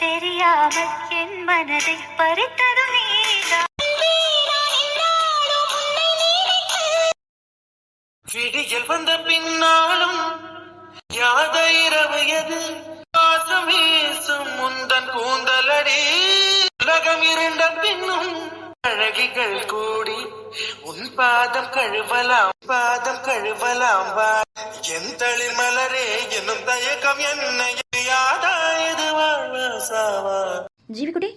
தெரியாமல் என் மனதை பறித்ததும் நீதான். விடியல் வந்த பின்னாலும் யாத இரவு எது பாசம் வீசும் முந்தன் கூந்தலடி உலகம் இருண்ட பின்னும் அழகிகள் கூடி உன் பாதம் கழுவலாம் வா என் தளிர் மலரே என்னும் தயக்கம் என்ன யாதா இது வாழ்வா சாவா ஜீவிக்குட்டி